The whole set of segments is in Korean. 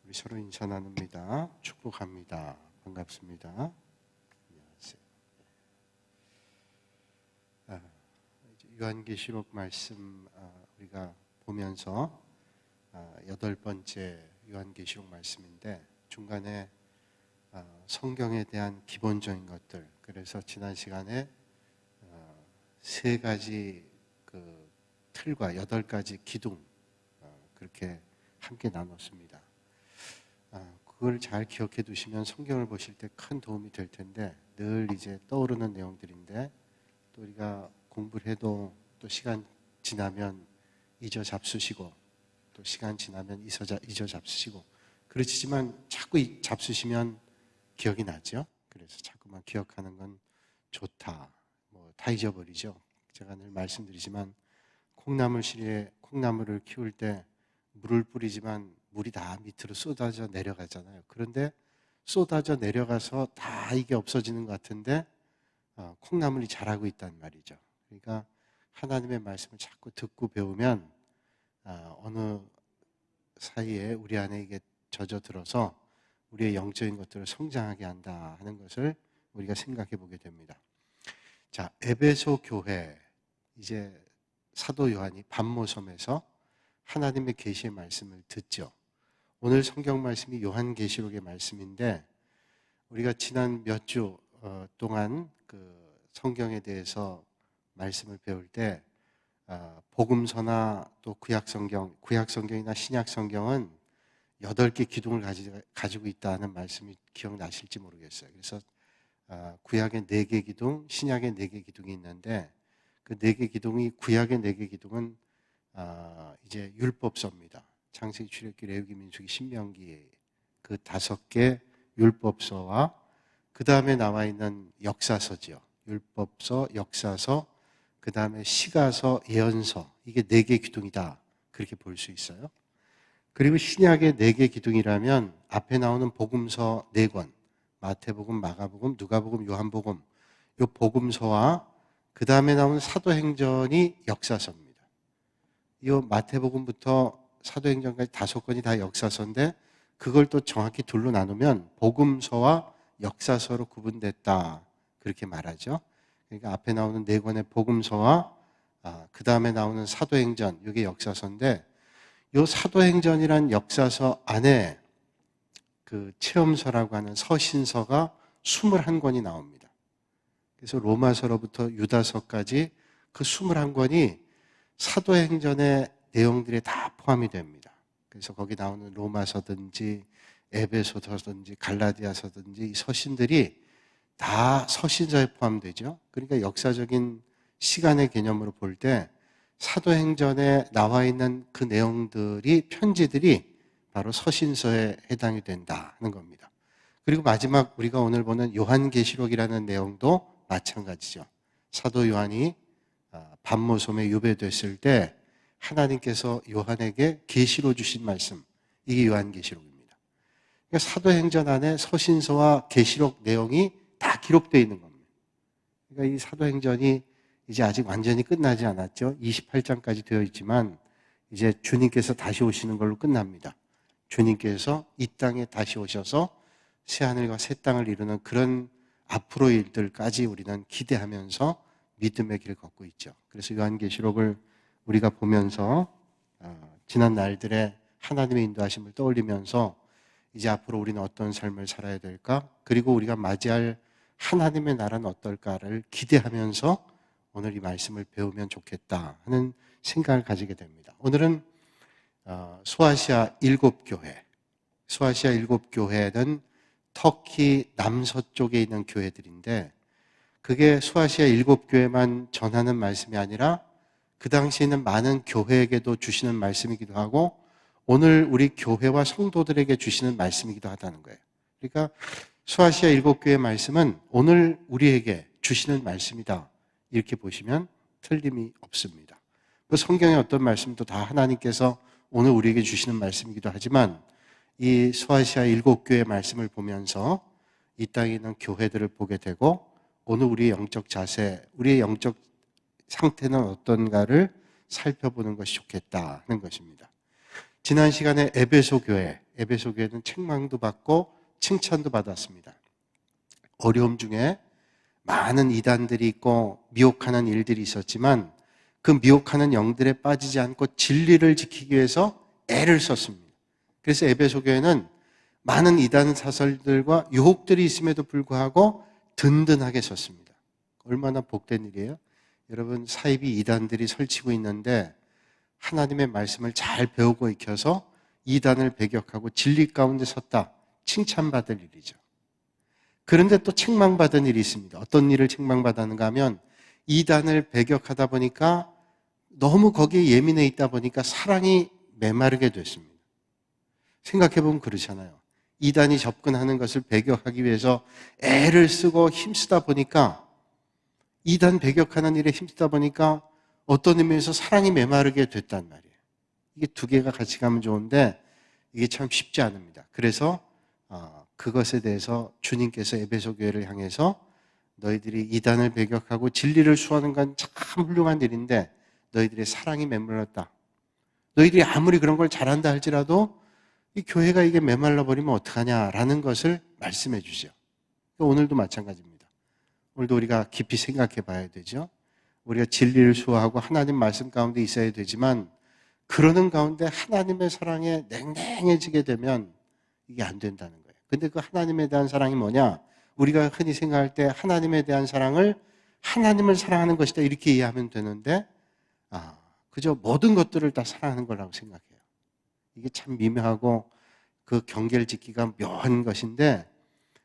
우리 서로 인사 나눕니다. 축복합니다. 반갑습니다. 안녕하세요. 요한계시록 말씀 우리가 보면서 8번째 요한계시록 말씀인데 중간에 성경에 대한 기본적인 것들, 그래서 지난 시간에 3가지 그 틀과 8가지 기둥 그렇게 함께 나눴습니다. 그걸 잘 기억해 두시면 성경을 보실 때 큰 도움이 될 텐데, 늘 이제 떠오르는 내용들인데 또 우리가 공부를 해도 또 시간 지나면 잊어 잡수시고 또 시간 지나면 잊어 잡수시고 그렇지만 자꾸 잡수시면 기억이 나죠. 그래서 자꾸만 기억하는 건 좋다. 다 잊어버리죠. 제가 늘 말씀드리지만 콩나물을 키울 때 물을 뿌리지만 물이 다 밑으로 쏟아져 내려가잖아요. 그런데 쏟아져 내려가서 다 이게 없어지는 것 같은데 콩나물이 자라고 있단 말이죠. 그러니까 하나님의 말씀을 자꾸 듣고 배우면 어느 사이에 우리 안에 이게 젖어들어서 우리의 영적인 것들을 성장하게 한다 하는 것을 우리가 생각해 보게 됩니다. 자, 에베소 교회, 이제 사도 요한이 반모섬에서 하나님의 계시의 말씀을 듣죠. 오늘 성경 말씀이 요한계시록의 말씀인데, 우리가 지난 몇 주 동안 그 성경에 대해서 말씀을 배울 때 복음서나 또 구약성경이나 신약성경은 8개 기둥을 가지고 있다는 말씀이 기억나실지 모르겠어요. 그래서 구약의 4개 기둥, 신약의 4개 기둥이 있는데, 그 4개 기둥이, 구약의 4개 기둥은 이제 율법서입니다. 창세기, 출애굽기, 레위기, 민수기, 신명기, 그 5개 율법서와 그 다음에 나와 있는 역사서지요. 율법서, 역사서, 그 다음에 시가서, 예언서, 이게 4개 기둥이다, 그렇게 볼 수 있어요. 그리고 신약의 4개 기둥이라면 앞에 나오는 복음서 4권, 마태복음, 마가복음, 누가복음, 요한복음, 이 복음서와 그 다음에 나오는 사도행전이 역사서입니다. 이 마태복음부터 사도행전까지 5권이 다 역사서인데, 그걸 또 정확히 둘로 나누면 복음서와 역사서로 구분됐다, 그렇게 말하죠. 그러니까 앞에 나오는 4권의 복음서와 그 다음에 나오는 사도행전, 이게 역사서인데, 이 사도행전이란 역사서 안에 그 체험서라고 하는 서신서가 21권이 나옵니다. 그래서 로마서로부터 유다서까지 그 21권이 사도행전의 내용들이 다 포함이 됩니다. 그래서 거기 나오는 로마서든지 에베소서든지 갈라디아서든지 이 서신들이 다 서신서에 포함되죠. 그러니까 역사적인 시간의 개념으로 볼 때 사도행전에 나와 있는 그 내용들이, 편지들이 바로 서신서에 해당이 된다는 겁니다. 그리고 마지막 우리가 오늘 보는 요한계시록이라는 내용도 마찬가지죠. 사도 요한이 반모섬에 유배됐을 때 하나님께서 요한에게 계시로 주신 말씀, 이게 요한계시록입니다. 그러니까 사도행전 안에 서신서와 계시록 내용이 다 기록되어 있는 겁니다. 그러니까 이 사도행전이 이제 아직 완전히 끝나지 않았죠. 28장까지 되어 있지만 이제 주님께서 다시 오시는 걸로 끝납니다. 주님께서 이 땅에 다시 오셔서 새하늘과 새 땅을 이루는 그런 앞으로의 일들까지 우리는 기대하면서 믿음의 길을 걷고 있죠. 그래서 요한계시록을 우리가 보면서 지난 날들의 하나님의 인도하심을 떠올리면서 이제 앞으로 우리는 어떤 삶을 살아야 될까? 그리고 우리가 맞이할 하나님의 나라는 어떨까를 기대하면서 오늘 이 말씀을 배우면 좋겠다 하는 생각을 가지게 됩니다. 오늘은 소아시아 7교회, 소아시아 7교회는 터키 남서쪽에 있는 교회들인데, 그게 소아시아 7교회만 전하는 말씀이 아니라 그 당시에 있는 많은 교회에게도 주시는 말씀이기도 하고 오늘 우리 교회와 성도들에게 주시는 말씀이기도 하다는 거예요. 그러니까 소아시아 7교회의 말씀은 오늘 우리에게 주시는 말씀이다, 이렇게 보시면 틀림이 없습니다. 그 성경의 어떤 말씀도 다 하나님께서 오늘 우리에게 주시는 말씀이기도 하지만, 이 소아시아 7교회의 말씀을 보면서 이 땅에 있는 교회들을 보게 되고 오늘 우리의 영적 자세, 우리의 영적 상태는 어떤가를 살펴보는 것이 좋겠다 하는 것입니다. 지난 시간에 에베소 교회는 책망도 받고 칭찬도 받았습니다. 어려움 중에 많은 이단들이 있고 미혹하는 일들이 있었지만 그 미혹하는 영들에 빠지지 않고 진리를 지키기 위해서 애를 썼습니다. 그래서 에베소 교회는 많은 이단 사설들과 유혹들이 있음에도 불구하고 든든하게 섰습니다. 얼마나 복된 일이에요? 여러분, 사이비 이단들이 설치고 있는데 하나님의 말씀을 잘 배우고 익혀서 이단을 배격하고 진리 가운데 섰다. 칭찬받을 일이죠. 그런데 또 책망받은 일이 있습니다. 어떤 일을 책망받았는가 하면 이단을 배격하다 보니까 너무 거기에 예민해 있다 보니까 사랑이 메마르게 됐습니다. 생각해보면 그렇잖아요. 이단이 접근하는 것을 배격하기 위해서 애를 쓰고 힘쓰다 보니까 이단 배격하는 일에 힘쓰다 보니까 어떤 의미에서 사랑이 메마르게 됐단 말이에요. 이게 두 개가 같이 가면 좋은데 이게 참 쉽지 않습니다. 그래서 그것에 대해서 주님께서 에베소 교회를 향해서 너희들이 이단을 배격하고 진리를 수호하는 건 참 훌륭한 일인데 너희들의 사랑이 메말랐다. 너희들이 아무리 그런 걸 잘한다 할지라도 이 교회가 이게 메말라 버리면 어떡하냐라는 것을 말씀해 주죠. 오늘도 마찬가지입니다. 오늘도 우리가 깊이 생각해 봐야 되죠. 우리가 진리를 수호하고 하나님 말씀 가운데 있어야 되지만 그러는 가운데 하나님의 사랑에 냉랭해지게 되면 이게 안 된다는 거예요. 근데 그 하나님에 대한 사랑이 뭐냐? 우리가 흔히 생각할 때 하나님에 대한 사랑을 하나님을 사랑하는 것이다 이렇게 이해하면 되는데 그저 모든 것들을 다 사랑하는 거라고 생각해요. 이게 참 미묘하고 그 경계를 짓기가 묘한 것인데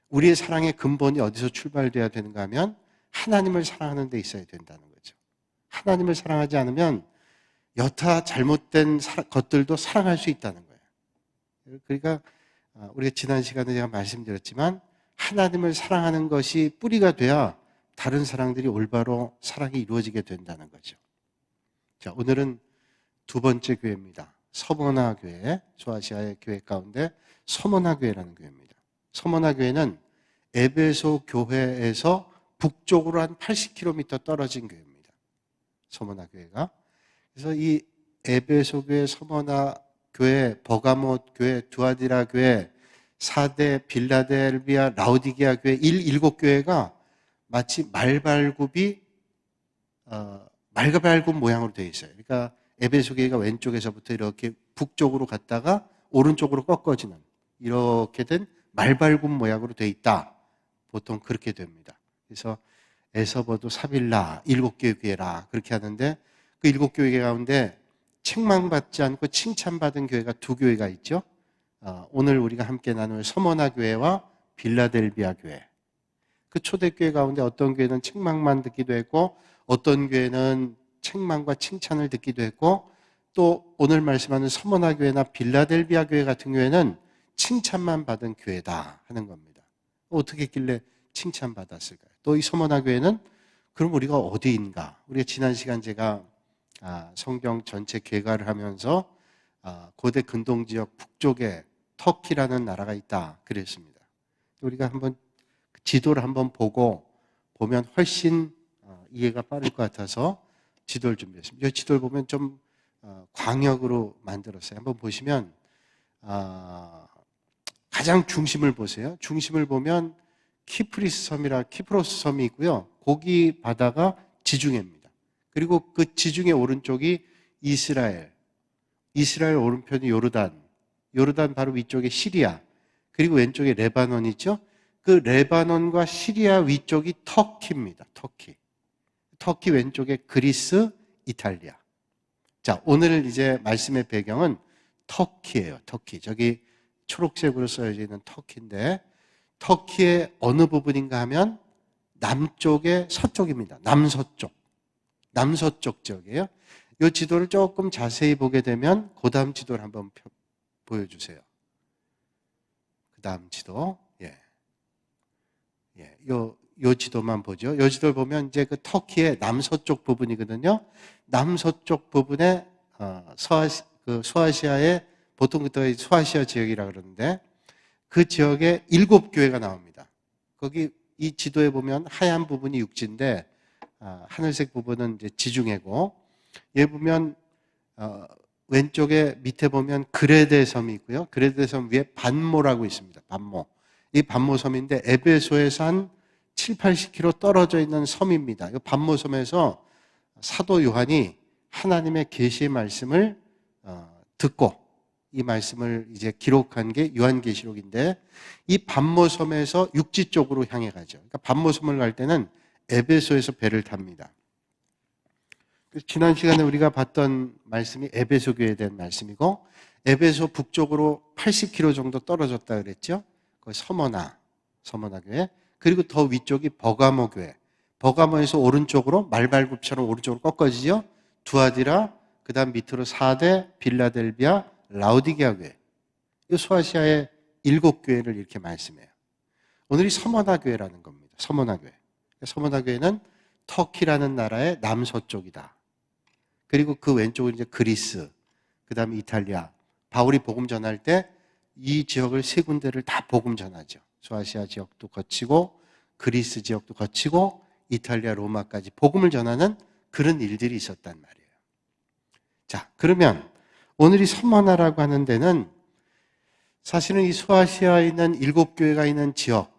우리의 사랑의 근본이 어디서 출발돼야 되는가 하면 하나님을 사랑하는 데 있어야 된다는 거죠. 하나님을 사랑하지 않으면 여타 잘못된 것들도 사랑할 수 있다는 거예요. 그러니까 우리가 지난 시간에 제가 말씀드렸지만 하나님을 사랑하는 것이 뿌리가 돼야 다른 사랑들이 올바로 사랑이 이루어지게 된다는 거죠. 자, 오늘은 두 번째 교회입니다. 서머나 교회, 소아시아의 교회 가운데 서머나 교회라는 교회입니다. 서머나 교회는 에베소 교회에서 북쪽으로 한 80km 떨어진 교회입니다. 서머나 교회가. 그래서 이 에베소 교회, 서머나 교회, 버가못 교회, 두아디라 교회, 사대, 빌라델비아, 라우디게아 교회, 일곱 교회가 마치 말발굽 모양으로 되어 있어요. 그러니까 에베소 교회가 왼쪽에서부터 이렇게 북쪽으로 갔다가 오른쪽으로 꺾어지는 이렇게 된 말발굽 모양으로 되어 있다. 보통 그렇게 됩니다. 그래서 에서버도 사빌라, 일곱 교회 교회라 그렇게 하는데 그 일곱 교회 가운데 책망받지 않고 칭찬받은 교회가 두 교회가 있죠. 오늘 우리가 함께 나눌 서머나 교회와 빌라델비아 교회. 그 초대교회 가운데 어떤 교회는 책망만 듣기도 했고 어떤 교회는 책망과 칭찬을 듣기도 했고 또 오늘 말씀하는 서머나 교회나 빌라델비아 교회 같은 교회는 칭찬만 받은 교회다 하는 겁니다. 어떻게 했길래 칭찬받았을까요? 또 이 서머나 교회는 그럼 우리가 어디인가? 우리가 지난 시간 제가 성경 전체 개괄을 하면서 고대 근동지역 북쪽에 터키라는 나라가 있다 그랬습니다. 우리가 한번 지도를 한번 보면 훨씬 이해가 빠를 것 같아서 지도를 준비했습니다. 이 지도를 보면 좀 광역으로 만들었어요. 한번 보시면 가장 중심을 보세요. 중심을 보면 키프리스 섬이라 키프로스 섬이 있고요. 거기 바다가 지중해입니다. 그리고 그 지중해 오른쪽이 이스라엘 오른편이 요르단 바로 위쪽에 시리아, 그리고 왼쪽에 레바논 있죠? 그 레바논과 시리아 위쪽이 터키입니다. 터키 왼쪽에 그리스, 이탈리아. 자, 오늘 이제 말씀의 배경은 터키예요. 터키. 저기 초록색으로 써져 있는 터키인데 터키의 어느 부분인가 하면 남쪽의 서쪽입니다. 남서쪽 지역이에요. 이 지도를 조금 자세히 보게 되면 그 다음 지도를 한번 보여주세요. 그 다음 지도. 요 지도만 보죠. 요 지도를 보면 이제 그 터키의 남서쪽 부분이거든요. 남서쪽 부분에 소아시아의 보통 그때 소아시아 지역이라 그러는데 그 지역에 7교회가 나옵니다. 거기 이 지도에 보면 하얀 부분이 육지인데 하늘색 부분은 이제 지중해고 얘 보면 왼쪽에 밑에 보면 그레데 섬이 있고요. 그레데 섬 위에 반모라고 있습니다. 반모. 이 반모 섬인데 에베소에서 한 7, 80km 떨어져 있는 섬입니다. 이 반모 섬에서 사도 요한이 하나님의 계시의 말씀을 듣고 이 말씀을 이제 기록한 게 요한계시록인데 이 반모섬에서 육지 쪽으로 향해 가죠. 그러니까 반모섬을 갈 때는 에베소에서 배를 탑니다. 지난 시간에 우리가 봤던 말씀이 에베소 교회에 대한 말씀이고 에베소 북쪽으로 80km 정도 떨어졌다 그랬죠. 그 서머나 교회. 그리고 더 위쪽이 버가모 교회. 버가모에서 오른쪽으로 말발굽처럼 오른쪽으로 꺾어지죠. 두아디라, 그 다음 밑으로 사대, 빌라델비아, 라우디게아 교회. 이 소아시아의 7교회를 이렇게 말씀해요. 오늘이 서머나 교회라는 겁니다. 서머나 교회. 서머나 교회는 터키라는 나라의 남서쪽이다. 그리고 그 왼쪽은 이제 그리스, 그 다음에 이탈리아. 바울이 복음 전할 때 이 지역을 3군데를 다 복음 전하죠. 소아시아 지역도 거치고 그리스 지역도 거치고 이탈리아 로마까지 복음을 전하는 그런 일들이 있었단 말이에요. 자, 그러면 오늘 이 서머나라고 하는 데는 사실은 이 소아시아에 있는 7교회가 있는 지역,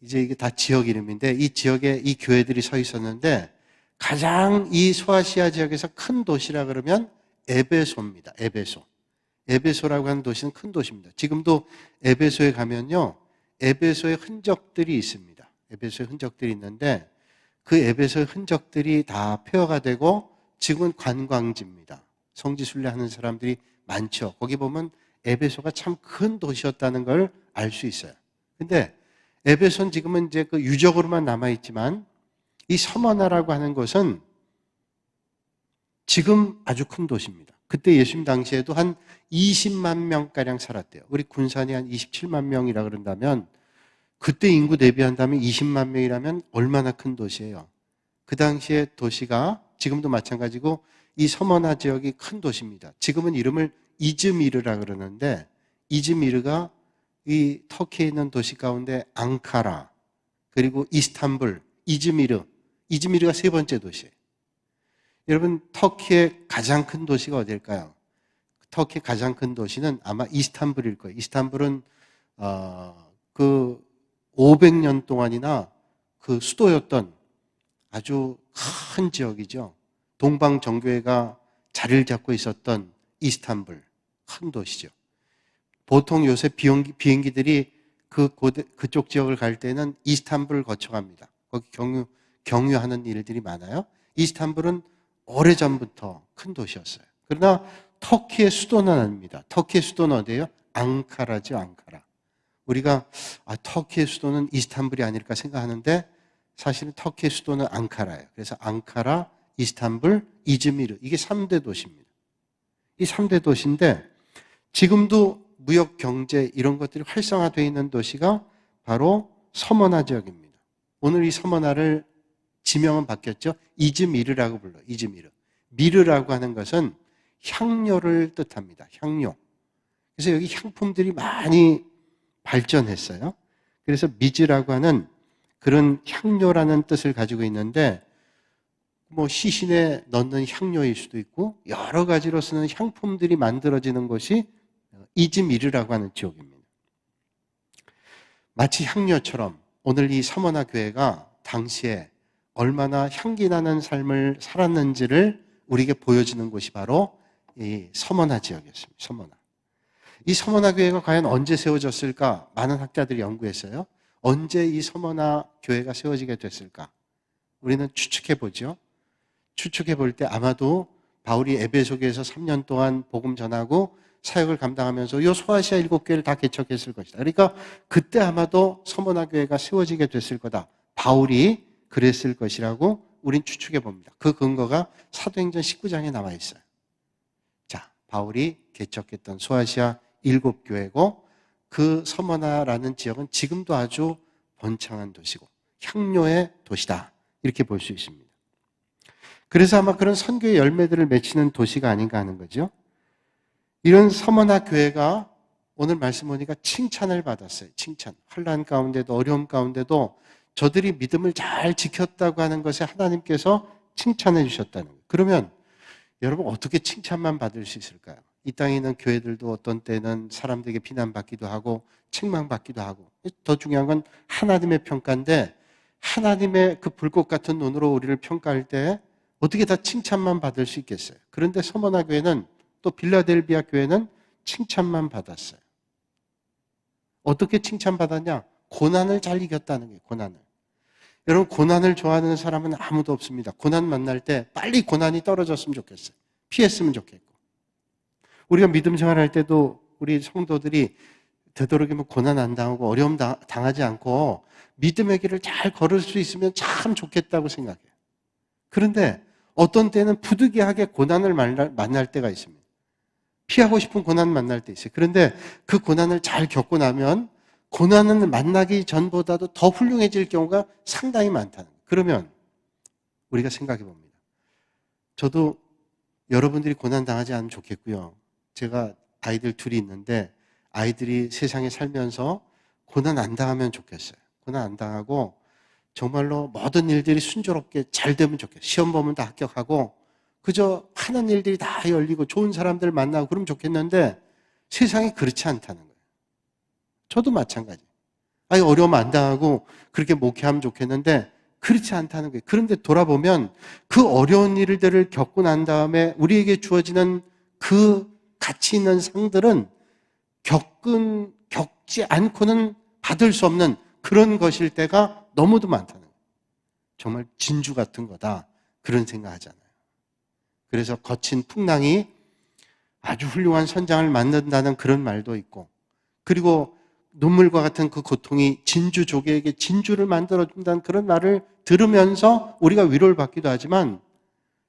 이제 이게 다 지역 이름인데 이 지역에 이 교회들이 서 있었는데 가장 이 소아시아 지역에서 큰 도시라 그러면 에베소입니다. 에베소라고 하는 도시는 큰 도시입니다. 지금도 에베소에 가면요, 에베소의 흔적들이 있습니다. 에베소의 흔적들이 있는데 그 에베소의 흔적들이 다 폐허가 되고 지금은 관광지입니다. 성지순례 하는 사람들이 많죠. 거기 보면 에베소가 참 큰 도시였다는 걸 알 수 있어요. 근데 에베소는 지금은 이제 그 유적으로만 남아있지만 이 서머나라고 하는 곳은 지금 아주 큰 도시입니다. 그때 예수님 당시에도 한 20만 명가량 살았대요. 우리 군산이 한 27만 명이라 그런다면 그때 인구 대비한다면 20만 명이라면 얼마나 큰 도시예요. 그 당시에 도시가 지금도 마찬가지고 이 서머나 지역이 큰 도시입니다. 지금은 이름을 이즈미르라 그러는데 이즈미르가 이 터키에 있는 도시 가운데 앙카라 그리고 이스탄불, 이즈미르가 3번째 도시예요. 여러분 터키의 가장 큰 도시가 어딜까요? 터키의 가장 큰 도시는 아마 이스탄불일 거예요. 이스탄불은 그 500년 동안이나 그 수도였던 아주 큰 지역이죠. 동방 정교회가 자리를 잡고 있었던 이스탄불, 큰 도시죠. 보통 요새 비행기들이 그쪽 지역을 갈 때는 이스탄불을 거쳐갑니다. 거기 경유하는 일들이 많아요. 이스탄불은 오래전부터 큰 도시였어요. 그러나 터키의 수도는 아닙니다. 터키의 수도는 어디예요? 앙카라죠, 앙카라. 우리가 터키의 수도는 이스탄불이 아닐까 생각하는데 사실은 터키의 수도는 앙카라예요. 그래서 앙카라, 이스탄불, 이즈미르 이게 3대 도시입니다. 이 3대 도시인데 지금도 무역, 경제 이런 것들이 활성화되어 있는 도시가 바로 서머나 지역입니다. 오늘 이 서머나를 지명은 바뀌었죠. 이즈미르라고 불러요. 이즈미르. 미르라고 하는 것은 향료를 뜻합니다. 향료. 그래서 여기 향품들이 많이 발전했어요. 그래서 미즈라고 하는 그런 향료라는 뜻을 가지고 있는데 뭐 시신에 넣는 향료일 수도 있고 여러 가지로 쓰는 향품들이 만들어지는 곳이 이즈미르라고 하는 지역입니다. 마치 향료처럼 오늘 이 서머나 교회가 당시에 얼마나 향기 나는 삶을 살았는지를 우리에게 보여주는 곳이 바로 이 서머나 지역이었습니다. 서머나. 이 서머나 교회가 과연 언제 세워졌을까? 많은 학자들이 연구했어요. 언제 이 서머나 교회가 세워지게 됐을까? 우리는 추측해 보죠. 추측해 볼 때 아마도 바울이 에베소교에서 3년 동안 복음 전하고 사역을 감당하면서 이 소아시아 7교회를 다 개척했을 것이다. 그러니까 그때 아마도 서머나 교회가 세워지게 됐을 거다. 바울이 그랬을 것이라고 우린 추측해 봅니다. 그 근거가 사도행전 19장에 나와 있어요. 자, 바울이 개척했던 소아시아 7교회고 그 서머나라는 지역은 지금도 아주 번창한 도시고 향료의 도시다. 이렇게 볼 수 있습니다. 그래서 아마 그런 선교의 열매들을 맺히는 도시가 아닌가 하는 거죠. 이런 서머나 교회가 오늘 말씀 보니까 칭찬을 받았어요. 칭찬. 환난 가운데도 어려움 가운데도 저들이 믿음을 잘 지켰다고 하는 것에 하나님께서 칭찬해 주셨다는 거예요. 그러면 여러분 어떻게 칭찬만 받을 수 있을까요? 이 땅에 있는 교회들도 어떤 때는 사람들에게 비난받기도 하고 책망받기도 하고, 더 중요한 건 하나님의 평가인데, 하나님의 그 불꽃 같은 눈으로 우리를 평가할 때 어떻게 다 칭찬만 받을 수 있겠어요? 그런데 서머나 교회는, 또 빌라델비아 교회는 칭찬만 받았어요. 어떻게 칭찬받았냐? 고난을 잘 이겼다는 거예요. 고난을. 여러분, 고난을 좋아하는 사람은 아무도 없습니다. 고난 만날 때 빨리 고난이 떨어졌으면 좋겠어요. 피했으면 좋겠고. 우리가 믿음 생활할 때도 우리 성도들이 되도록이면 고난 안 당하고 어려움 당하지 않고 믿음의 길을 잘 걸을 수 있으면 참 좋겠다고 생각해요. 그런데 어떤 때는 부득이하게 고난을 만날 때가 있습니다. 피하고 싶은 고난 만날 때 있어요. 그런데 그 고난을 잘 겪고 나면 고난은 만나기 전보다도 더 훌륭해질 경우가 상당히 많다는 거예요. 그러면 우리가 생각해 봅니다. 저도 여러분들이 고난 당하지 않으면 좋겠고요. 제가 아이들 둘이 있는데 아이들이 세상에 살면서 고난 안 당하면 좋겠어요. 고난 안 당하고 정말로 모든 일들이 순조롭게 잘 되면 좋겠어요. 시험 보면 다 합격하고 그저 하는 일들이 다 열리고 좋은 사람들 만나고 그러면 좋겠는데 세상이 그렇지 않다는 거예요. 저도 마찬가지. 아니, 어려움 안 당하고 그렇게 목회하면 좋겠는데 그렇지 않다는 거예요. 그런데 돌아보면 그 어려운 일들을 겪고 난 다음에 우리에게 주어지는 그 가치 있는 상들은 겪지 않고는 받을 수 없는 그런 것일 때가 너무도 많다는 거예요. 정말 진주 같은 거다. 그런 생각 하잖아요. 그래서 거친 풍랑이 아주 훌륭한 선장을 만든다는 그런 말도 있고, 그리고 눈물과 같은 그 고통이 진주조개에게 진주를 만들어준다는 그런 말을 들으면서 우리가 위로를 받기도 하지만,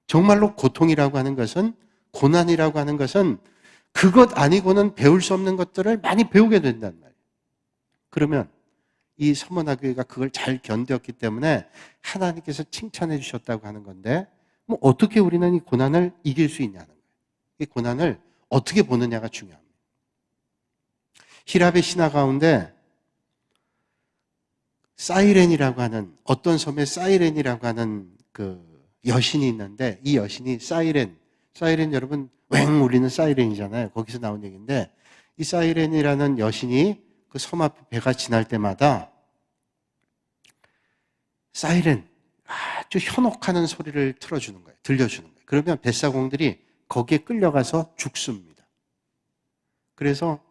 정말로 고통이라고 하는 것은, 고난이라고 하는 것은 그것 아니고는 배울 수 없는 것들을 많이 배우게 된단 말이에요. 그러면 이 서머나 교회가 그걸 잘 견뎠기 때문에 하나님께서 칭찬해 주셨다고 하는 건데, 뭐 어떻게 우리는 이 고난을 이길 수 있냐는 거예요. 이 고난을 어떻게 보느냐가 중요합니다. 히랍의 신화 가운데 사이렌이라고 하는, 어떤 섬에 사이렌이라고 하는 그 여신이 있는데, 이 여신이 사이렌 여러분 왱 울리는 사이렌이잖아요. 거기서 나온 얘기인데, 이 사이렌이라는 여신이 그 섬 앞에 배가 지날 때마다 사이렌, 아주 현혹하는 소리를 들려주는 거예요. 그러면 뱃사공들이 거기에 끌려가서 죽습니다. 그래서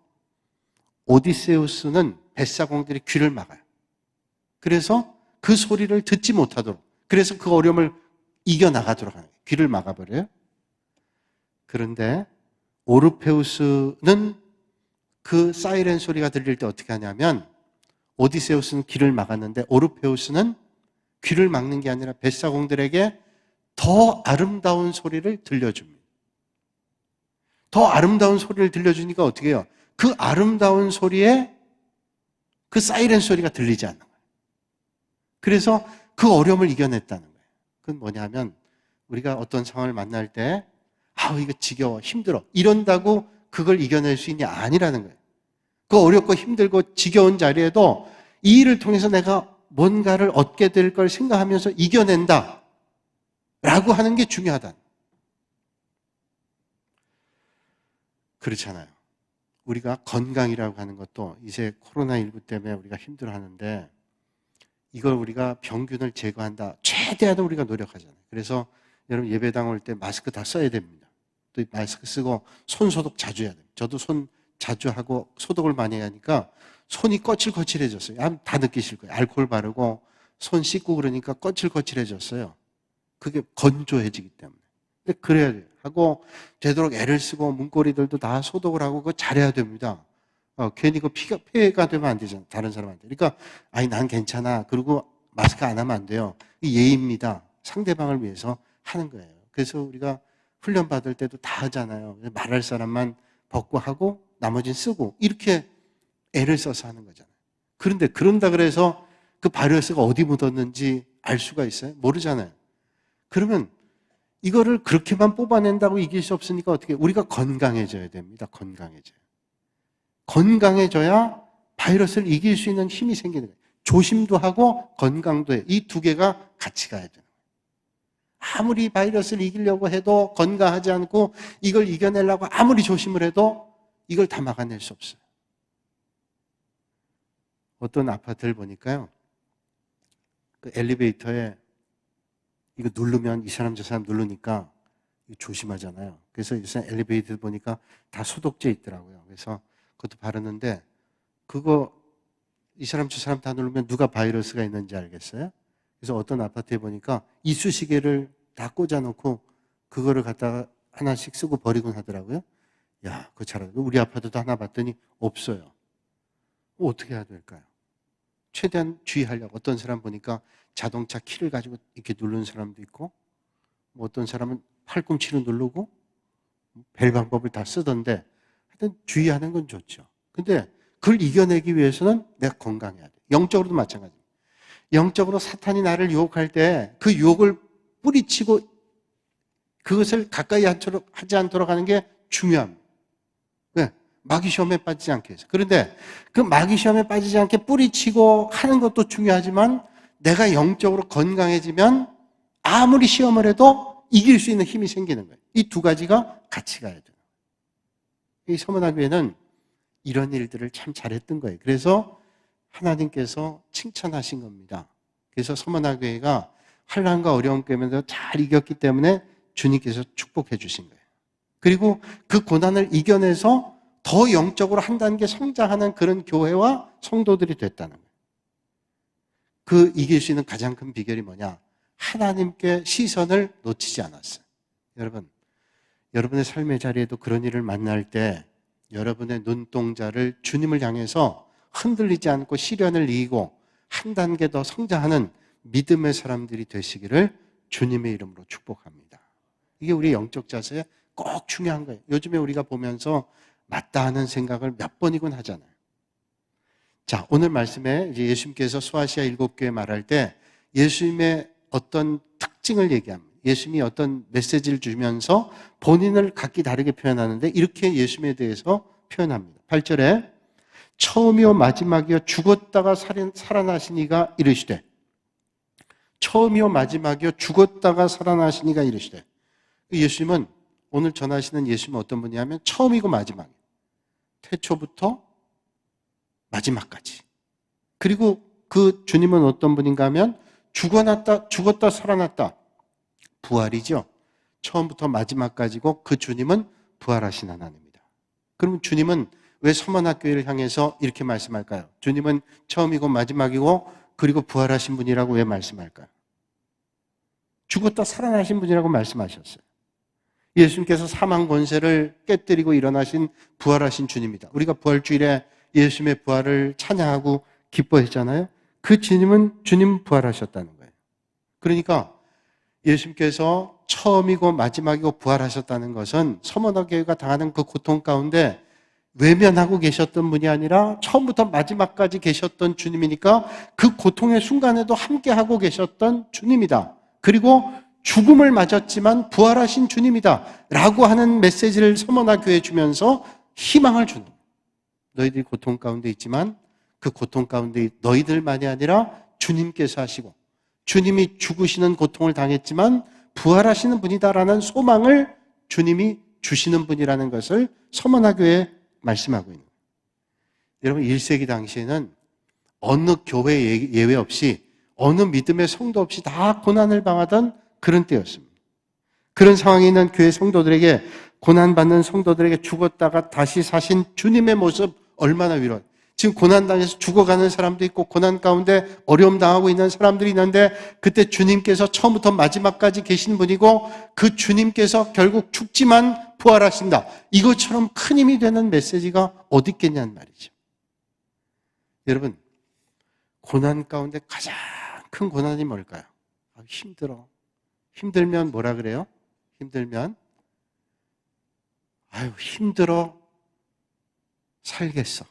오디세우스는 뱃사공들이 귀를 막아요. 그래서 그 소리를 듣지 못하도록, 그래서 그 어려움을 이겨나가도록 하는 거예요. 귀를 막아버려요. 그런데 오르페우스는 그 사이렌 소리가 들릴 때 어떻게 하냐면, 오디세우스는 귀를 막았는데 오르페우스는 귀를 막는 게 아니라 뱃사공들에게 더 아름다운 소리를 들려줍니다. 더 아름다운 소리를 들려주니까 어떻게 해요? 그 아름다운 소리에 그 사이렌 소리가 들리지 않는 거예요. 그래서 그 어려움을 이겨냈다는 거예요. 그건 뭐냐면, 우리가 어떤 상황을 만날 때 이거 지겨워, 힘들어 이런다고 그걸 이겨낼 수 있냐? 아니라는 거예요. 그 어렵고 힘들고 지겨운 자리에도 이 일을 통해서 내가 뭔가를 얻게 될 걸 생각하면서 이겨낸다 라고 하는 게 중요하다. 그렇잖아요. 우리가 건강이라고 하는 것도 이제 코로나19 때문에 우리가 힘들어하는데, 이걸 우리가 병균을 제거한다, 최대한 우리가 노력하잖아요. 그래서 여러분 예배당 올 때 마스크 다 써야 됩니다. 또 마스크 쓰고 손 소독 자주 해야 돼요. 저도 손 자주 하고 소독을 많이 하니까 손이 거칠거칠해졌어요. 다 느끼실 거예요. 알코올 바르고 손 씻고 그러니까 거칠거칠해졌어요. 그게 건조해지기 때문에. 근데 그래야 돼요. 하고 되도록 애를 쓰고 문고리들도 다 소독을 하고 그거 잘해야 됩니다. 괜히 그 피해가 되면 안 되잖아요. 다른 사람한테. 그러니까 난 괜찮아. 그리고 마스크 안 하면 안 돼요. 이 예의입니다. 상대방을 위해서 하는 거예요. 그래서 우리가 훈련 받을 때도 다 하잖아요. 말할 사람만 벗고 하고 나머지는 쓰고 이렇게 애를 써서 하는 거잖아요. 그런데 그런다 그래서 그 바이러스가 어디 묻었는지 알 수가 있어요? 모르잖아요. 그러면 이거를 그렇게만 뽑아낸다고 이길 수 없으니까 어떻게 해요? 우리가 건강해져야 됩니다. 건강해져야 바이러스를 이길 수 있는 힘이 생기는 거예요. 조심도 하고 건강도 해요. 이 두 개가 같이 가야 돼요. 아무리 바이러스를 이기려고 해도 건강하지 않고 이걸 이겨내려고 아무리 조심을 해도 이걸 다 막아낼 수 없어요. 어떤 아파트를 보니까요, 그 엘리베이터에 이거 누르면 이 사람 저 사람 누르니까 이거 조심하잖아요. 그래서 요새 엘리베이터 보니까 다 소독제 있더라고요. 그래서 그것도 바르는데 그거 이 사람 저 사람 다 누르면 누가 바이러스가 있는지 알겠어요? 그래서 어떤 아파트에 보니까 이쑤시개를 다 꽂아놓고 그거를 갖다가 하나씩 쓰고 버리곤 하더라고요. 야, 그거 잘하고 우리 아파트도 하나 봤더니 없어요. 어떻게 해야 될까요? 최대한 주의하려고 어떤 사람 보니까 자동차 키를 가지고 이렇게 누르는 사람도 있고 뭐 어떤 사람은 팔꿈치로 누르고 벨 방법을 다 쓰던데 하여튼 주의하는 건 좋죠. 근데 그걸 이겨내기 위해서는 내가 건강해야 돼. 영적으로도 마찬가지입니다. 영적으로 사탄이 나를 유혹할 때 그 유혹을 뿌리치고 그것을 가까이 하지 않도록 하는 게 중요합니다. 왜? 마귀 시험에 빠지지 않게 해서. 그런데 그 마귀 시험에 빠지지 않게 뿌리치고 하는 것도 중요하지만 내가 영적으로 건강해지면 아무리 시험을 해도 이길 수 있는 힘이 생기는 거예요. 이 두 가지가 같이 가야 돼요. 이 서문화교회는 이런 일들을 참 잘했던 거예요. 그래서 하나님께서 칭찬하신 겁니다. 그래서 서문화교회가 환난과 어려움 가운데서 잘 이겼기 때문에 주님께서 축복해 주신 거예요. 그리고 그 고난을 이겨내서 더 영적으로 한 단계 성장하는 그런 교회와 성도들이 됐다는 거예요. 그 이길 수 있는 가장 큰 비결이 뭐냐? 하나님께 시선을 놓치지 않았어요. 여러분, 여러분의 삶의 자리에도 그런 일을 만날 때 여러분의 눈동자를 주님을 향해서 흔들리지 않고 시련을 이기고 한 단계 더 성장하는 믿음의 사람들이 되시기를 주님의 이름으로 축복합니다. 이게 우리의 영적 자세에 꼭 중요한 거예요. 요즘에 우리가 보면서 맞다 하는 생각을 몇 번이군 하잖아요. 자, 오늘 말씀에 이제 예수님께서 소아시아 7교회 말할 때 예수님의 어떤 특징을 얘기합니다. 예수님이 어떤 메시지를 주면서 본인을 각기 다르게 표현하는데 이렇게 예수님에 대해서 표현합니다. 8절에 처음이요 마지막이요 죽었다가 살아나신 이가 이르시되 처음이요 마지막이요 죽었다가 살아나신 이가 이르시되 예수님은 오늘 전하시는 예수님은 어떤 분이냐면 처음이고 마지막이에요. 태초부터 마지막까지. 그리고 그 주님은 어떤 분인가 하면 죽었다 살아났다. 부활이죠. 처음부터 마지막까지고 그 주님은 부활하신 하나님입니다. 그러면 주님은 왜 서문학교회를 향해서 이렇게 말씀할까요? 주님은 처음이고 마지막이고 그리고 부활하신 분이라고 왜 말씀할까요? 죽었다 살아나신 분이라고 말씀하셨어요. 예수님께서 사망 권세를 깨뜨리고 일어나신 부활하신 주님입니다. 우리가 부활주일에 예수님의 부활을 찬양하고 기뻐했잖아요. 그 주님은 주님 부활하셨다는 거예요. 그러니까 예수님께서 처음이고 마지막이고 부활하셨다는 것은 서문화교회가 당하는 그 고통 가운데 외면하고 계셨던 분이 아니라 처음부터 마지막까지 계셨던 주님이니까 그 고통의 순간에도 함께하고 계셨던 주님이다. 그리고 죽음을 맞았지만 부활하신 주님이다 라고 하는 메시지를 서문화교회에 주면서 희망을 주는 거예요. 너희들이 고통 가운데 있지만 그 고통 가운데 너희들만이 아니라 주님께서 하시고 주님이 죽으시는 고통을 당했지만 부활하시는 분이다라는 소망을 주님이 주시는 분이라는 것을 서문화교회에 말씀하고 있는 거예요. 여러분 1세기 당시에는 어느 교회 예외 없이 어느 믿음의 성도 없이 다 고난을 당하던 그런 때였습니다. 그런 상황에 있는 교회 성도들에게 고난받는 성도들에게 죽었다가 다시 사신 주님의 모습 얼마나 위로해요. 지금 고난당해서 죽어가는 사람도 있고 고난 가운데 어려움 당하고 있는 사람들이 있는데 그때 주님께서 처음부터 마지막까지 계신 분이고 그 주님께서 결국 죽지만 부활하신다. 이것처럼 큰 힘이 되는 메시지가 어디 있겠냐는 말이죠. 여러분 고난 가운데 가장 큰 고난이 뭘까요? 힘들어. 힘들면 뭐라 그래요? 힘들면 아유 힘들어 살겠어.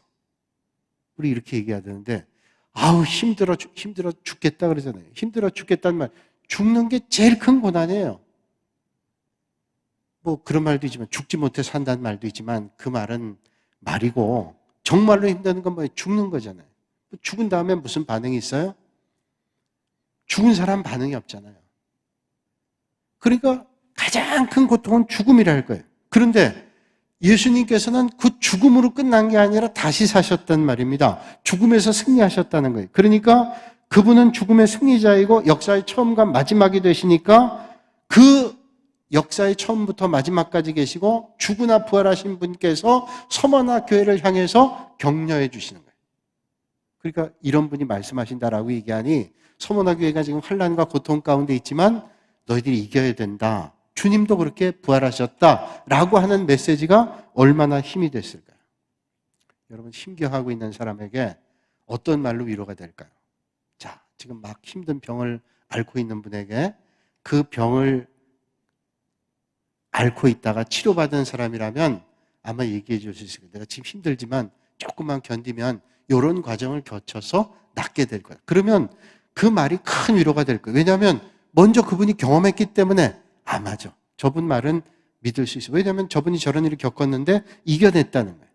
우리 이렇게 얘기해야 되는데 아우 힘들어 죽겠다 그러잖아요. 힘들어 죽겠다는 말. 죽는 게 제일 큰 고난이에요. 뭐 그런 말도 있지만 죽지 못해 산다는 말도 있지만 그 말은 말이고 정말로 힘드는 건 뭐예요? 죽는 거잖아요. 죽은 다음에 무슨 반응이 있어요? 죽은 사람 반응이 없잖아요. 그러니까 가장 큰 고통은 죽음이라 할 거예요. 그런데 예수님께서는 그 죽음으로 끝난 게 아니라 다시 사셨단 말입니다. 죽음에서 승리하셨다는 거예요. 그러니까 그분은 죽음의 승리자이고 역사의 처음과 마지막이 되시니까 그 역사의 처음부터 마지막까지 계시고 죽으나 부활하신 분께서 서머나 교회를 향해서 격려해 주시는 거예요. 그러니까 이런 분이 말씀하신다라고 얘기하니 서머나 교회가 지금 환난과 고통 가운데 있지만 너희들이 이겨야 된다. 주님도 그렇게 부활하셨다라고 하는 메시지가 얼마나 힘이 됐을까요? 여러분, 힘겨워하고 있는 사람에게 어떤 말로 위로가 될까요? 자, 지금 막 힘든 병을 앓고 있는 분에게 그 병을 앓고 있다가 치료받은 사람이라면 아마 얘기해 줄 수 있을 거예요. 내가 지금 힘들지만 조금만 견디면 이런 과정을 거쳐서 낫게 될 거야. 그러면 그 말이 큰 위로가 될 거예요. 왜냐하면 먼저 그분이 경험했기 때문에 맞아. 저분 말은 믿을 수 있어요. 왜냐하면 저분이 저런 일을 겪었는데 이겨냈다는 거예요.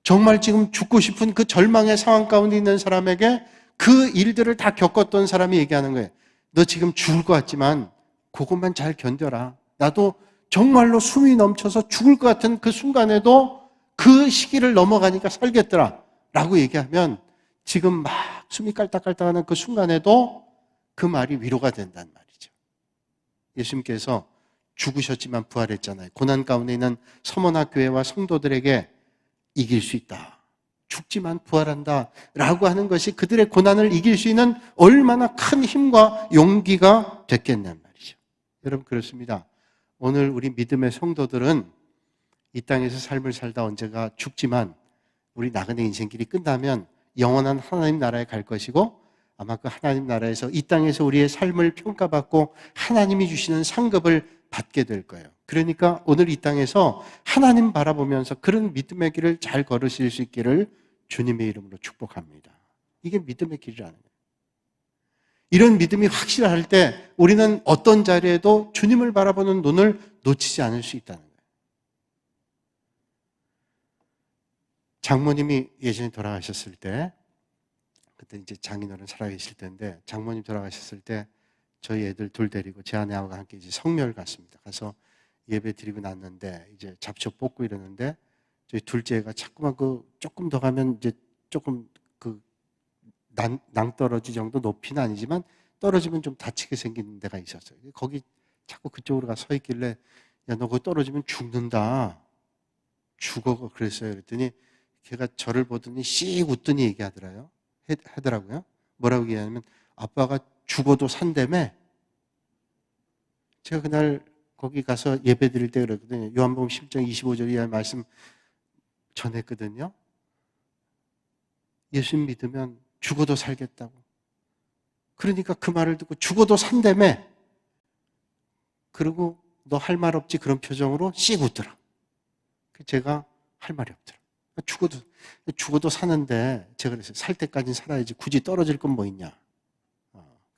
정말 지금 죽고 싶은 그 절망의 상황 가운데 있는 사람에게 그 일들을 다 겪었던 사람이 얘기하는 거예요. 너 지금 죽을 것 같지만 그것만 잘 견뎌라. 나도 정말로 숨이 넘쳐서 죽을 것 같은 그 순간에도 그 시기를 넘어가니까 살겠더라 라고 얘기하면 지금 막 숨이 깔딱깔딱하는 그 순간에도 그 말이 위로가 된다는 말이죠. 예수님께서 죽으셨지만 부활했잖아요. 고난 가운데 있는 서머나 교회와 성도들에게 이길 수 있다. 죽지만 부활한다 라고 하는 것이 그들의 고난을 이길 수 있는 얼마나 큰 힘과 용기가 됐겠냔 말이죠. 여러분, 그렇습니다. 오늘 우리 믿음의 성도들은 이 땅에서 삶을 살다 언제가 죽지만 우리 나그네 인생길이 끝나면 영원한 하나님 나라에 갈 것이고 아마 그 하나님 나라에서 이 땅에서 우리의 삶을 평가받고 하나님이 주시는 상급을 받게 될 거예요. 그러니까 오늘 이 땅에서 하나님 바라보면서 그런 믿음의 길을 잘 걸으실 수 있기를 주님의 이름으로 축복합니다. 이게 믿음의 길이라는 거예요. 이런 믿음이 확실할 때 우리는 어떤 자리에도 주님을 바라보는 눈을 놓치지 않을 수 있다는 거예요. 장모님이 예전에 돌아가셨을 때, 그때 이제 장인어른 살아계실 텐데, 장모님 돌아가셨을 때 저희 애들 둘 데리고 제 아내하고 함께 이제 성묘를 갔습니다. 가서 예배 드리고 났는데 이제 잡초 뽑고 이러는데 저희 둘째가 자꾸만 조금 더 가면 이제 조금 낭떠러지 정도 높이는 아니지만 떨어지면 좀 다치게 생긴 데가 있었어요. 거기 자꾸 그쪽으로 가 서 있길래 야, 너 그거 떨어지면 죽는다. 죽어. 그랬어요. 그랬더니 걔가 저를 보더니 씩 웃더니 하더라고요. 뭐라고 얘기하냐면 아빠가 죽어도 산다며. 제가 그날 거기 가서 예배 드릴 때 그랬거든요. 요한복음 10장 25절 이하의 말씀 전했거든요. 예수 믿으면 죽어도 살겠다고. 그러니까 그 말을 듣고 죽어도 산다며. 그리고 너 할 말 없지? 그런 표정으로 씩 웃더라. 제가 할 말이 없더라. 죽어도 사는데 제가 그랬어요. 살 때까지는 살아야지. 굳이 떨어질 건 뭐 있냐.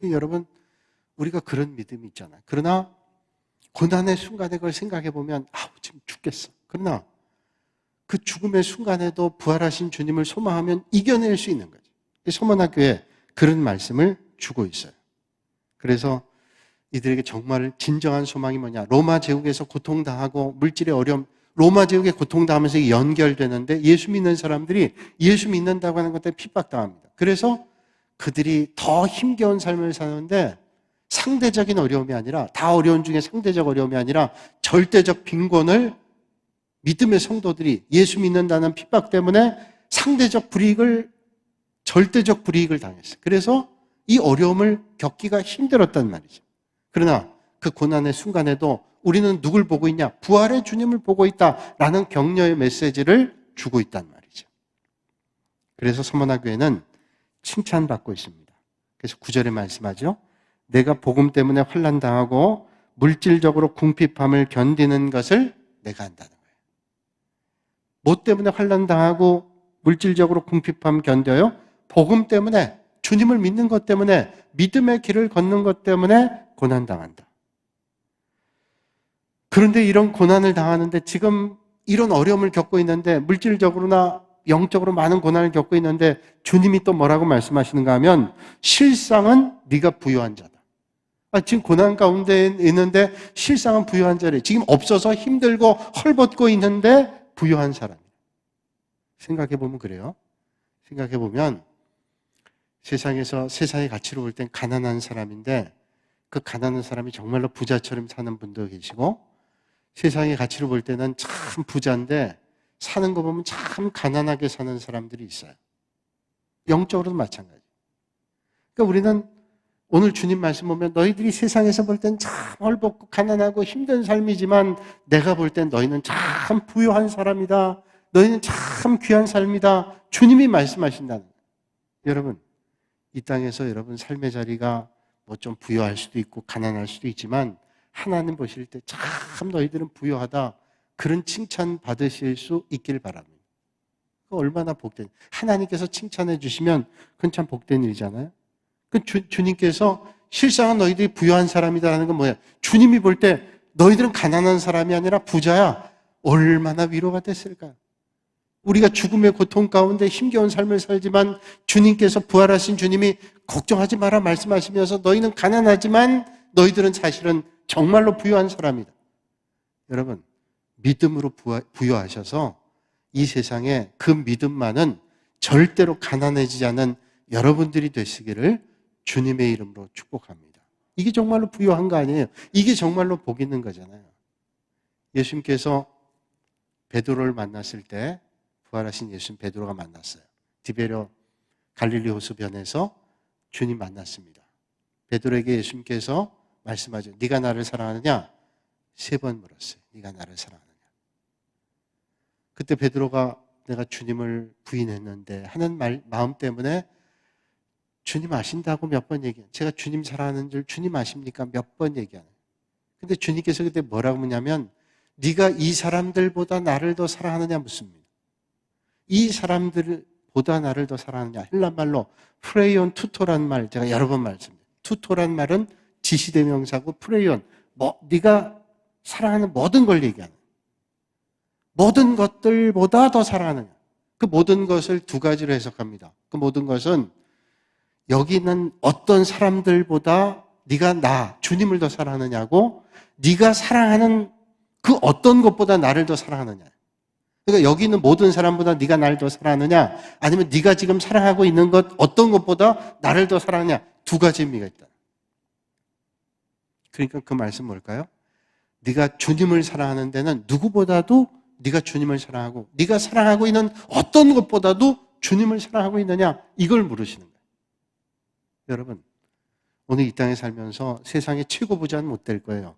여러분, 우리가 그런 믿음이 있잖아요. 그러나 고난의 순간에 그걸 생각해 보면 지금 죽겠어. 그러나 그 죽음의 순간에도 부활하신 주님을 소망하면 이겨낼 수 있는 거죠. 서머나 교회 그런 말씀을 주고 있어요. 그래서 이들에게 정말 진정한 소망이 뭐냐. 로마 제국에서 고통당하고 물질의 어려움, 로마 제국에 고통당하면서 연결되는데 예수 믿는 사람들이 예수 믿는다고 하는 것 때문에 핍박당합니다. 그래서 그들이 더 힘겨운 삶을 사는데 상대적인 어려움이 아니라, 다 어려운 중에 상대적 어려움이 아니라 절대적 빈곤을 믿음의 성도들이 예수 믿는다는 핍박 때문에 절대적 불이익을 당했어요. 그래서 이 어려움을 겪기가 힘들었단 말이죠. 그러나 그 고난의 순간에도 우리는 누굴 보고 있냐? 부활의 주님을 보고 있다라는 격려의 메시지를 주고 있단 말이죠. 그래서 서머나 교회는 칭찬받고 있습니다. 그래서 9절에 말씀하죠. 내가 복음 때문에 환난 당하고 물질적으로 궁핍함을 견디는 것을 내가 한다는 거예요. 뭐 때문에 환난 당하고 물질적으로 궁핍함 견뎌요? 복음 때문에, 주님을 믿는 것 때문에, 믿음의 길을 걷는 것 때문에 고난 당한다. 그런데 이런 고난을 당하는데, 지금 이런 어려움을 겪고 있는데, 물질적으로나 영적으로 많은 고난을 겪고 있는데 주님이 또 뭐라고 말씀하시는가 하면 실상은 네가 부유한 자다. 지금 고난 가운데 있는데 실상은 부유한 자리에 지금 없어서 힘들고 헐벗고 있는데 부유한 사람. 생각해보면 그래요. 생각해보면 세상에서 세상의 가치로 볼 땐 가난한 사람인데 그 가난한 사람이 정말로 부자처럼 사는 분도 계시고 세상의 가치로 볼 때는 참 부자인데 사는 거 보면 참 가난하게 사는 사람들이 있어요. 영적으로도 마찬가지. 그러니까 우리는 오늘 주님 말씀 보면 너희들이 세상에서 볼 땐 참 헐벗고 가난하고 힘든 삶이지만 내가 볼 땐 너희는 참 부유한 사람이다. 너희는 참 귀한 삶이다. 주님이 말씀하신다는 거예요. 여러분, 이 땅에서 여러분 삶의 자리가 뭐 좀 부유할 수도 있고 가난할 수도 있지만 하나님 보실 때 참 너희들은 부유하다. 그런 칭찬 받으실 수 있길 바랍니다. 얼마나 복된, 하나님께서 칭찬해 주시면 그건 참 복된 일이잖아요. 주님께서 실상은 너희들이 부유한 사람이다라는 건 뭐야? 주님이 볼 때 너희들은 가난한 사람이 아니라 부자야. 얼마나 위로가 됐을까요? 우리가 죽음의 고통 가운데 힘겨운 삶을 살지만 주님께서 부활하신 주님이 걱정하지 마라 말씀하시면서 너희는 가난하지만 너희들은 사실은 정말로 부유한 사람이다. 여러분, 믿음으로 부유하셔서 이 세상에 그 믿음만은 절대로 가난해지지 않은 여러분들이 되시기를 주님의 이름으로 축복합니다. 이게 정말로 부유한 거 아니에요? 이게 정말로 복 있는 거잖아요. 예수님께서 베드로를 만났을 때 부활하신 예수님 베드로가 만났어요. 디베랴 갈릴리 호수변에서 주님 만났습니다. 베드로에게 예수님께서 말씀하죠. 네가 나를 사랑하느냐? 3번 물었어요. 네가 나를 사랑하느냐? 그때 베드로가 내가 주님을 부인했는데 하는 마음 때문에 주님 아신다고 몇 번 얘기해요. 제가 주님 사랑하는 줄 주님 아십니까? 몇 번 얘기하는. 근데 주님께서 그때 뭐라고 묻냐면 네가 이 사람들보다 나를 더 사랑하느냐 묻습니다. 이 사람들보다 나를 더 사랑하느냐. 헬란말로 프레이온 투토란 말 제가 여러 번 말씀드려요. 투토란 말은 지시대명사고 프레이온 네가 사랑하는 모든 걸 얘기하는 모든 것들보다 더 사랑하느냐. 그 모든 것을 2가지로 해석합니다. 그 모든 것은 여기는 어떤 사람들보다 네가 주님을 더 사랑하느냐고 네가 사랑하는 그 어떤 것보다 나를 더 사랑하느냐. 그러니까 여기 있는 모든 사람보다 네가 나를 더 사랑하느냐 아니면 네가 지금 사랑하고 있는 것 어떤 것보다 나를 더 사랑하느냐. 2가지 의미가 있다. 그러니까 그 말씀 뭘까요? 네가 주님을 사랑하는 데는 누구보다도 네가 주님을 사랑하고 네가 사랑하고 있는 어떤 것보다도 주님을 사랑하고 있느냐 이걸 물으시는 거예요. 여러분, 오늘 이 땅에 살면서 세상의 최고 부자는 못 될 거예요.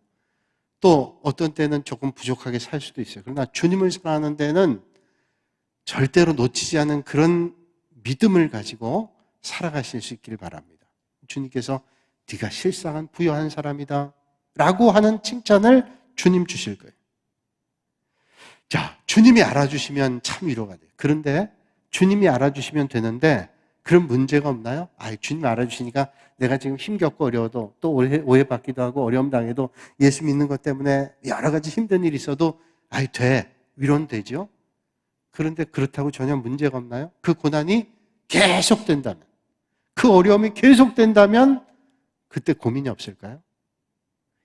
또 어떤 때는 조금 부족하게 살 수도 있어요. 그러나 주님을 사랑하는 데는 절대로 놓치지 않은 그런 믿음을 가지고 살아가실 수 있길 바랍니다. 주님께서 네가 실상은 부유한 사람이다 라고 하는 칭찬을 주님 주실 거예요. 자, 주님이 알아주시면 참 위로가 돼요. 그런데 주님이 알아주시면 되는데 그런 문제가 없나요? 주님이 알아주시니까 내가 지금 힘겹고 어려워도 또 오해받기도 하고 어려움 당해도 예수 믿는 것 때문에 여러 가지 힘든 일이 있어도 돼. 위로는 되죠. 그런데 그렇다고 전혀 문제가 없나요? 그 고난이 계속된다면 그 어려움이 계속된다면 그때 고민이 없을까요?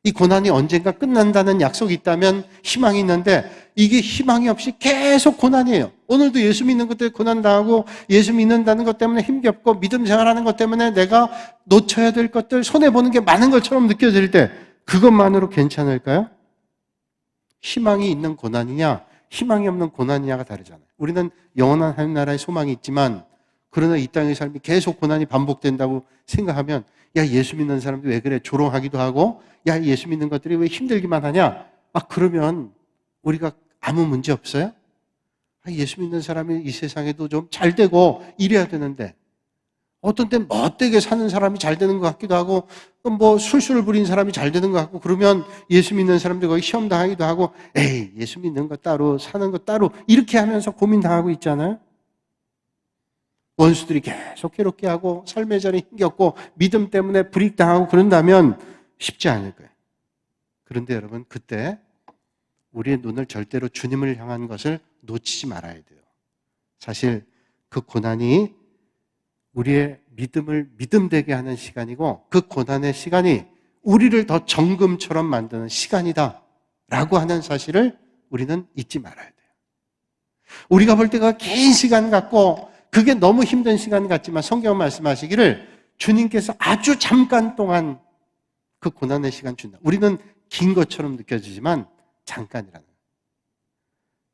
이 고난이 언젠가 끝난다는 약속이 있다면 희망이 있는데 이게 희망이 없이 계속 고난이에요. 오늘도 예수 믿는 것 때문에 고난당하고 예수 믿는다는 것 때문에 힘겹고 믿음 생활하는 것 때문에 내가 놓쳐야 될 것들 손해보는 게 많은 것처럼 느껴질 때 그것만으로 괜찮을까요? 희망이 있는 고난이냐 희망이 없는 고난이냐가 다르잖아요. 우리는 영원한 하늘나라의 소망이 있지만 그러나 이 땅의 삶이 계속 고난이 반복된다고 생각하면 예수 믿는 사람들 왜 그래? 조롱하기도 하고 예수 믿는 것들이 왜 힘들기만 하냐? 그러면 우리가 아무 문제 없어요? 예수 믿는 사람이 이 세상에도 좀 잘 되고 이래야 되는데 어떤 때 멋되게 사는 사람이 잘 되는 것 같기도 하고 술수를 부린 사람이 잘 되는 것 같고 그러면 예수 믿는 사람들 거기 시험 당하기도 하고 예수 믿는 것 따로 사는 것 따로 이렇게 하면서 고민당하고 있잖아요. 원수들이 계속 괴롭게 하고 삶의 자리 힘겹고 믿음 때문에 불이익당하고 그런다면 쉽지 않을 거예요. 그런데 여러분 그때 우리의 눈을 절대로 주님을 향한 것을 놓치지 말아야 돼요. 사실 그 고난이 우리의 믿음을 믿음되게 하는 시간이고 그 고난의 시간이 우리를 더 정금처럼 만드는 시간이다 라고 하는 사실을 우리는 잊지 말아야 돼요. 우리가 볼 때가 긴 시간 같고 그게 너무 힘든 시간 같지만 성경 말씀하시기를 주님께서 아주 잠깐 동안 그 고난의 시간 준다. 우리는 긴 것처럼 느껴지지만 잠깐이라는 거예요.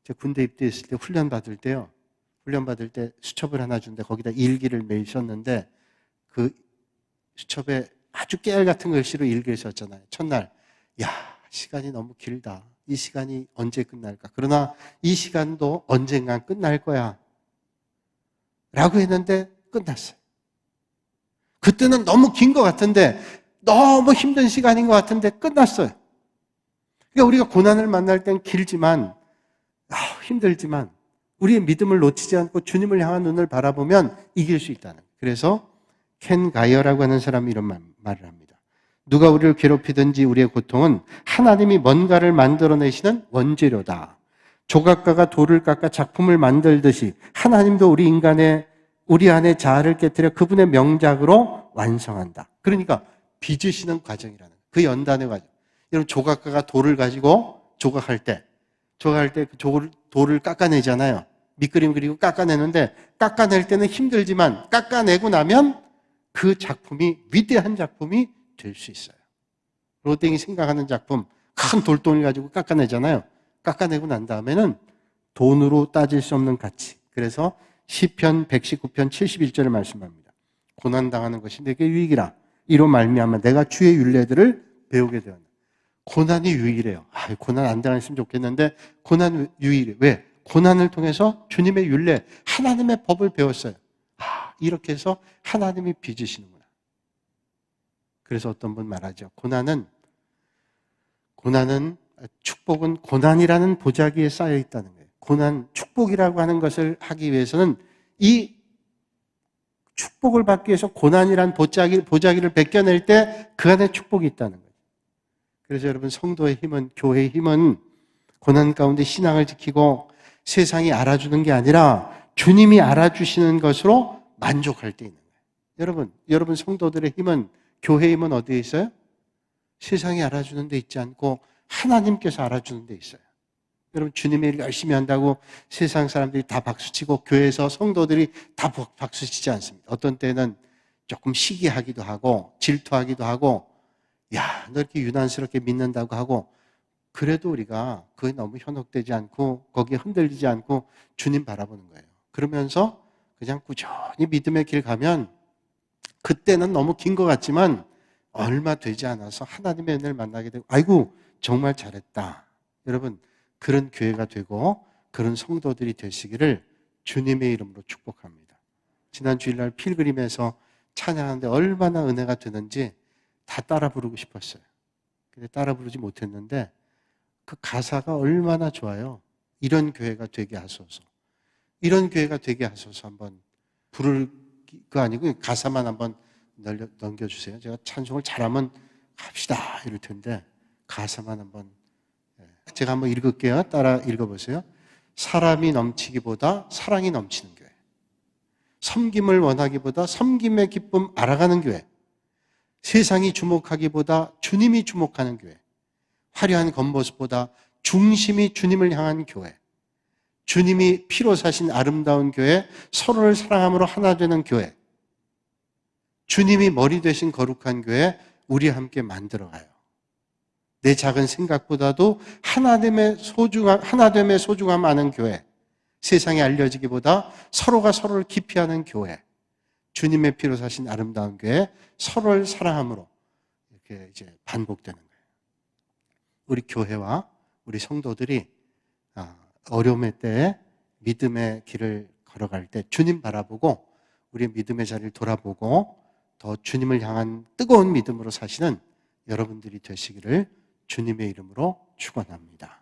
제가 군대 입대했을 때 훈련 받을 때 수첩을 하나 주는데 거기다 일기를 매일 썼는데 그 수첩에 아주 깨알 같은 글씨로 일기를 썼잖아요. 첫날, 야, 시간이 너무 길다. 이 시간이 언제 끝날까? 그러나 이 시간도 언젠간 끝날 거야. 라고 했는데 끝났어요. 그때는 너무 긴 것 같은데, 너무 힘든 시간인 것 같은데 끝났어요. 그러니까 우리가 고난을 만날 땐 길지만, 힘들지만, 우리의 믿음을 놓치지 않고 주님을 향한 눈을 바라보면 이길 수 있다는 거예요. 그래서 켄 가이어라고 하는 사람이 이런 말을 합니다. 누가 우리를 괴롭히든지 우리의 고통은 하나님이 뭔가를 만들어내시는 원재료다. 조각가가 돌을 깎아 작품을 만들듯이 하나님도 우리 안에 자아를 깨뜨려 그분의 명작으로 완성한다. 그러니까 빚으시는 과정이라는 거예요. 그 연단의 과정. 여러분 조각가가 돌을 가지고 조각할 때 그 돌을 깎아내잖아요. 밑그림 그리고 깎아내는데 깎아낼 때는 힘들지만 깎아내고 나면 그 작품이 위대한 작품이 될 수 있어요. 로댕이 생각하는 작품, 큰 돌덩이를 가지고 깎아내잖아요. 깎아내고 난 다음에는 돈으로 따질 수 없는 가치. 그래서 시편 119편 71절을 말씀합니다. 고난당하는 것이 내게 유익이라. 이로 말미암아 내가 주의 율례들을 배우게 되었다. 고난이 유일해요. 고난 안 당했으면 좋겠는데 고난 유일해. 왜? 고난을 통해서 주님의 율례, 하나님의 법을 배웠어요. 이렇게 해서 하나님이 빚으시는구나. 그래서 어떤 분 말하죠. 축복은 고난이라는 보자기에 쌓여 있다는 거예요. 축복이라고 하는 것을 하기 위해서는 이 축복을 받기 위해서 고난이란 보자기를 벗겨낼 때 그 안에 축복이 있다는 거예요. 그래서 여러분 성도의 힘은, 교회의 힘은 고난 가운데 신앙을 지키고 세상이 알아주는 게 아니라 주님이 알아주시는 것으로 만족할 때 있는 거예요. 여러분 성도들의 힘은, 교회의 힘은 어디에 있어요? 세상이 알아주는 데 있지 않고 하나님께서 알아주는 데 있어요. 여러분 주님의 일 열심히 한다고 세상 사람들이 다 박수치고 교회에서 성도들이 다 박수치지 않습니다. 어떤 때는 조금 시기하기도 하고 질투하기도 하고 야, 너 이렇게 유난스럽게 믿는다고 하고 그래도 우리가 그게 너무 현혹되지 않고 거기에 흔들리지 않고 주님 바라보는 거예요. 그러면서 그냥 꾸준히 믿음의 길 가면 그때는 너무 긴 것 같지만 얼마 되지 않아서 하나님의 은혜를 만나게 되고 아이고 정말 잘했다. 여러분 그런 교회가 되고 그런 성도들이 되시기를 주님의 이름으로 축복합니다. 지난 주일날 필그림에서 찬양하는데 얼마나 은혜가 되는지 다 따라 부르고 싶었어요. 근데 따라 부르지 못했는데 그 가사가 얼마나 좋아요. 이런 교회가 되게 하소서. 이런 교회가 되게 하소서. 한번 부를 거 아니고 가사만 한번 넘겨주세요. 제가 찬송을 잘하면 합시다 이럴 텐데 가사만 한번 제가 한번 읽을게요. 따라 읽어보세요. 사람이 넘치기보다 사랑이 넘치는 교회. 섬김을 원하기보다 섬김의 기쁨 알아가는 교회. 세상이 주목하기보다 주님이 주목하는 교회. 화려한 겉모습보다 중심이 주님을 향한 교회. 주님이 피로 사신 아름다운 교회, 서로를 사랑함으로 하나 되는 교회. 주님이 머리 되신 거룩한 교회, 우리 함께 만들어가요. 내 작은 생각보다도 하나됨의 소중함 아는 교회. 세상에 알려지기보다 서로가 서로를 깊이 아는 교회. 주님의 피로 사신 아름다운 교회, 서로를 사랑함으로 이렇게 이제 반복되는 거예요. 우리 교회와 우리 성도들이 어려움의 때에 믿음의 길을 걸어갈 때 주님 바라보고 우리의 믿음의 자리를 돌아보고 더 주님을 향한 뜨거운 믿음으로 사시는 여러분들이 되시기를 주님의 이름으로 축원합니다.